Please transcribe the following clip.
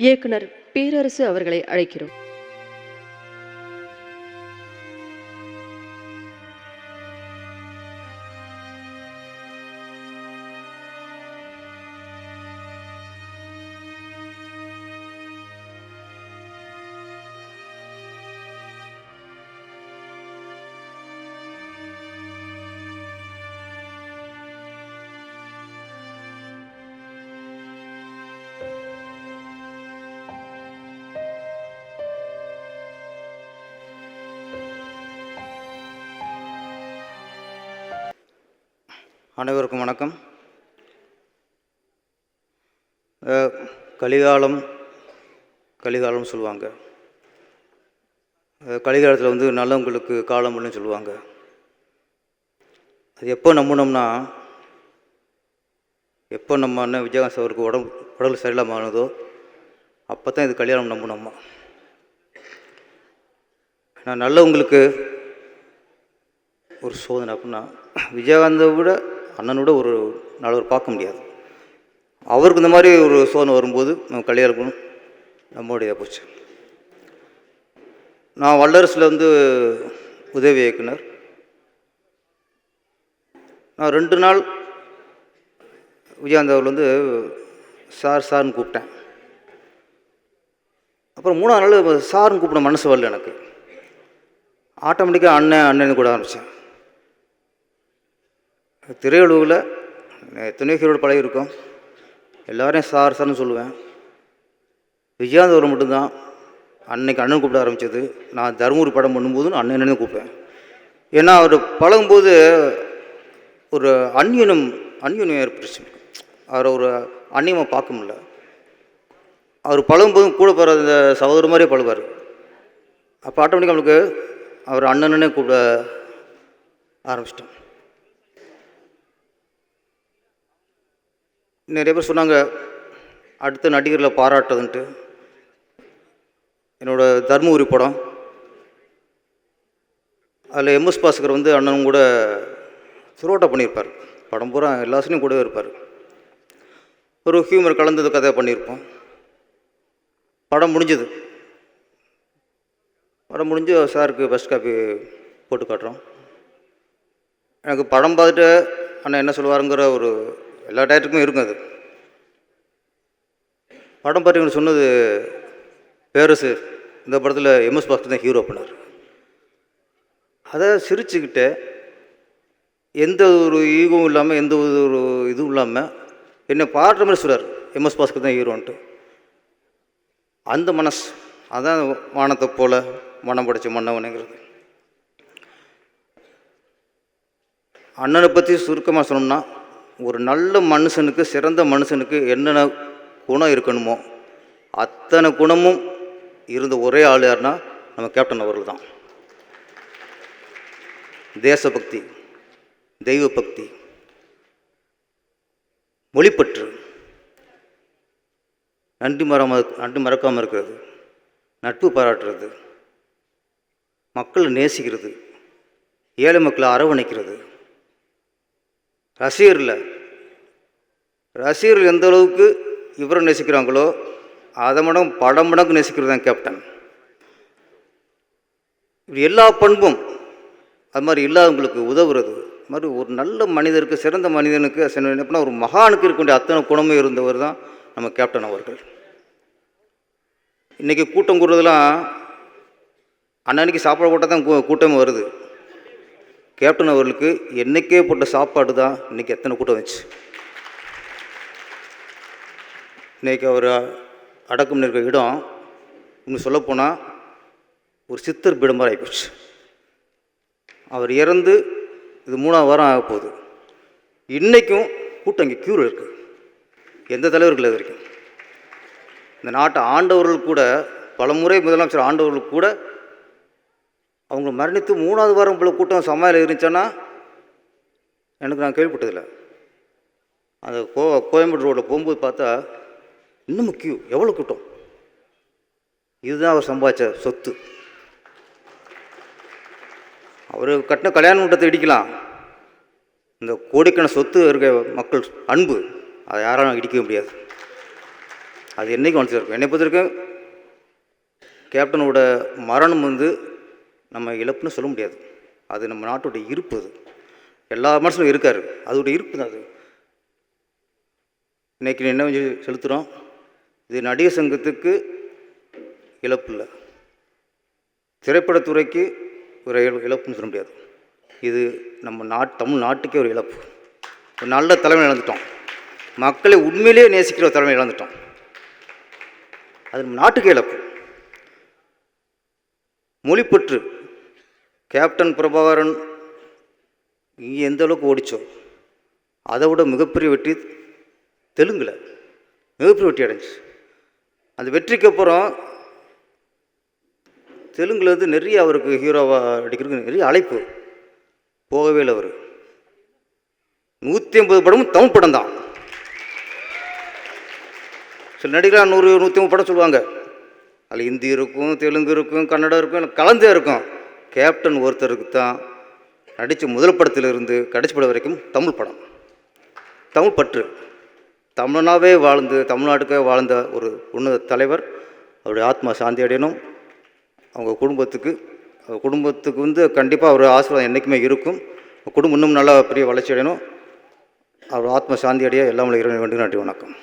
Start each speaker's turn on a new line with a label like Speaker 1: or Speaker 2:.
Speaker 1: இயக்குனர் பேரரசு அவர்களை அழைக்கிறோம்.
Speaker 2: அனைவருக்கும் வணக்கம். கலிகாலம் கலிகாலம்னு சொல்லுவாங்க. கலிகாலத்தில் வந்து நல்லவங்களுக்கு காலம் இல்லைன்னு சொல்லுவாங்க. அது எப்போ நம்பினோம்னா, எப்போ நம்ம அண்ணன் விஜயகாந்த் அவருக்கு உடல் சரியில்லாமல் ஆனதோ அப்போ தான் இது கல்யாணம் நம்பினோம்மா. நான் நல்லவங்களுக்கு ஒரு சோதனை அப்படின்னா, விஜயகாந்தை விட அண்ணனோட ஒரு நல்லவர் பார்க்க முடியாது. அவருக்கு இந்த மாதிரி ஒரு சோதனை வரும்போது நம்ம கல்யாணம் நம்மளுடைய போச்சு. நான் வல்லரசில் வந்து உதவி இயக்குனர். நான் 2 நாள் விஜயகாந்த் அவர் வந்து சார்னு கூப்பிட்டேன். அப்புறம் 3ஆவது நாள் சார்னு கூப்பிட மனசு வரல எனக்கு. ஆட்டோமேட்டிக்காக அண்ணன் கூட ஆரம்பித்தேன். திரையுலகில் எத்தனையோ ஹீரோட பழகிருக்கோம். எல்லோரையும் சார்னு சொல்லுவேன். விஜயகாந்த் அவர் மட்டும்தான் அன்னைக்கு அண்ணன் கூப்பிட ஆரம்பித்தது. நான் தருமபுரி படம் பண்ணும்போது அண்ணன் கூப்பிடுவேன். ஏன்னா அவர் பழகும்போது ஒரு அந்யூனம் ஏற்பட்டுச்சு. அவரை ஒரு அந்நியமாக பார்க்க முடியல. அவர் பழகும்போதும் கூட போகிற அந்த சகோதர மாதிரியே பழகுவார். அப்போ ஆட்டோமேட்டிக்காக நம்மளுக்கு அவர் அண்ணனே கூப்பிட ஆரம்பிச்சிட்டோம். நிறைய பேர் சொன்னாங்க அடுத்த நடிகரில் பாராட்டுதுன்ட்டு. என்னோடய தர்மபுரி படம், அதில் எம்எஸ் பாஸ்கர் வந்து அண்ணனும் கூட சுரோட்டா பண்ணியிருப்பார். படம் பூரா எல்லாத்துலேயும் கூடவே இருப்பார். ஒரு ஹியூமர் கலந்தது கதையை பண்ணியிருப்போம். படம் முடிஞ்சது. படம் முடிஞ்சு சாருக்கு ஃபஸ்ட் காப்பி போட்டு காட்டுறோம். எனக்கு படம் பார்த்துட்டு அண்ணன் என்ன சொல்லுவாருங்கிற ஒரு எல்லா டேரக்டருக்குமே இருக்கும். அது படம் பார்த்து சொன்னது, பேரரசு இந்த படத்தில் எம்எஸ் பாஸ்கர் தான் ஹீரோ பண்ணார். அதை சிரிச்சுக்கிட்டு எந்த ஒரு ஈகவும் இல்லாமல் எந்த ஒரு இதுவும் இல்லாமல் என்னை பாடுற மாதிரி சொல்கிறார், எம்எஸ் பாஸ்கர் தான் ஹீரோன்ட்டு. அந்த மனசு அதான் வானத்தை போல மனம் படைச்ச மன்னவனுங்கிறது. அண்ணனை பற்றி சுருக்கமாக சொன்னோம்னா, ஒரு நல்ல மனுஷனுக்கு, சிறந்த மனுஷனுக்கு என்னென்ன குணம் இருக்கணுமோ அத்தனை குணமும் இருந்த ஒரே ஆள் யாருன்னா நம்ம கேப்டன் அவர்கள் தான். தேசபக்தி, தெய்வ பக்தி, மொழிப்பற்று, நன்றி மறக்காமல் இருக்கிறது, நட்பு பாராட்டுறது, மக்களை நேசிக்கிறது, ஏழை மக்களை அரவணைக்கிறது, ரசிகர்கள் எந்த அளவுக்கு இவரை நேசிக்கிறாங்களோ அதை பல மடங்கு நேசிக்கிறது தான் கேப்டன். இப்படி எல்லா பண்பும் அது மாதிரி இல்லாதவங்களுக்கு உதவுறது மாதிரி ஒரு நல்ல மனிதருக்கு, சிறந்த மனிதனுக்கு, எப்படின்னா ஒரு மகானுக்கு இருக்க வேண்டிய அத்தனை குணமும் இருந்தவர் தான் நம்ம கேப்டன் அவர்கள். இன்றைக்கி கூட்டம் கூடுறதுலாம் அன்னன்னைக்கு சாப்பாடு போட்டால் தான் கூட்டமே வருது. கேப்டன் அவர்களுக்கு என்றைக்கே போட்ட சாப்பாடு தான் இன்றைக்கி எத்தனை கூட்டம் வச்சு. இன்றைக்கி அவர் அடக்கம் இருக்கிற இடம் இன்னும் சொல்லப்போனால் ஒரு சித்தர் பீடம் மாதிரி ஆகிப்போச்சு. அவர் இறந்து இது 3ஆவது வாரம் ஆக போகுது. இன்றைக்கும் கூட்டம் இங்கே க்யூர் இருக்குது. எந்த தலைவர்கள் அது வரைக்கும் இந்த நாட்டை ஆண்டவர்கள் கூட, பல முறை முதலமைச்சர் ஆண்டவர்கள் கூட அவங்க மரணித்து 3ஆவது வாரம் போல கூட்டம் சமையல் இருந்துச்சுன்னா எனக்கு நான் கேள்விப்பட்டதில்லை. அந்த கோயம்புத்தூர் ரோட்டில் போகும்போது பார்த்தா இன்னும் கியூ, எவ்வளோ கூட்டம். இதுதான் அவர் சம்பாதிச்ச சொத்து. அவர் கட்டின கல்யாண மண்டபத்தை இடிக்கலாம், இந்த கோடிக்கான சொத்து இருக்க மக்கள் அன்பு அதை யாராலும் இடிக்க முடியாது. அது என்றைக்கும் மனசில் இருக்கும். என்னை பொறுத்த வரைக்கும் கேப்டனோட மரணம் நம்ம இழப்புன்னு சொல்ல முடியாது. அது நம்ம நாட்டோடைய இருப்பு. அது எல்லா மனசிலும் இருக்கார். அதோடைய இருப்பு தான் அது. இன்றைக்கி என்ன செலுத்துகிறோம், இது நடிகர் சங்கத்துக்கு இழப்பு இல்லை, திரைப்படத்துறைக்கு ஒரு இழப்புன்னு சொல்ல முடியாது. இது நம்ம தமிழ் நாட்டுக்கே ஒரு இழப்பு. ஒரு நல்ல தலைமை இழந்துட்டோம். மக்களை உண்மையிலேயே நேசிக்கிற ஒரு தலைமை இழந்துட்டோம். அது நம்ம நாட்டுக்கே இழப்பு. மொழிப்பற்று கேப்டன் பிரபாகரன் இங்கே எந்த அளவுக்கு ஓடிச்சோ அதை விட மிகப்பெரிய வெற்றி தெலுங்கில் மிகப்பெரிய வெற்றி அடைஞ்சிச்சு. அந்த வெற்றிக்கு அப்புறம் தெலுங்கில் நிறைய அவருக்கு ஹீரோவாக அடிக்கிறதுக்கு நிறைய அழைப்பு, போகவே இல்லை. அவர் 150 படமும் தமிழ் படம் தான். சில நடிகராக 100-150 படம் சொல்லுவாங்க. அதில் ஹிந்தி இருக்கும், தெலுங்கு இருக்கும், கன்னடம் இருக்கும், கலந்தே இருக்கும். கேப்டன் ஒருத்தருக்கு தான் நடித்த முதல் படத்திலிருந்து கடைசி படம் வரைக்கும் தமிழ் படம், தமிழ் பற்று. தமிழனாகவே வாழ்ந்து தமிழ்நாட்டுக்காக வாழ்ந்த ஒரு உன்னத தலைவர். அவருடைய ஆத்மா சாந்தி அடையணும். அவங்க குடும்பத்துக்கு கண்டிப்பாக ஒரு ஆசீர்வாதம் என்றைக்குமே இருக்கும். குடும்பம் இன்னும் நல்லா பெரிய வளர்ச்சி அடையணும். அவர் ஆத்மா சாந்தி அடைய எல்லாம் இறைவனை வேண்டி நன்றி. வணக்கம்.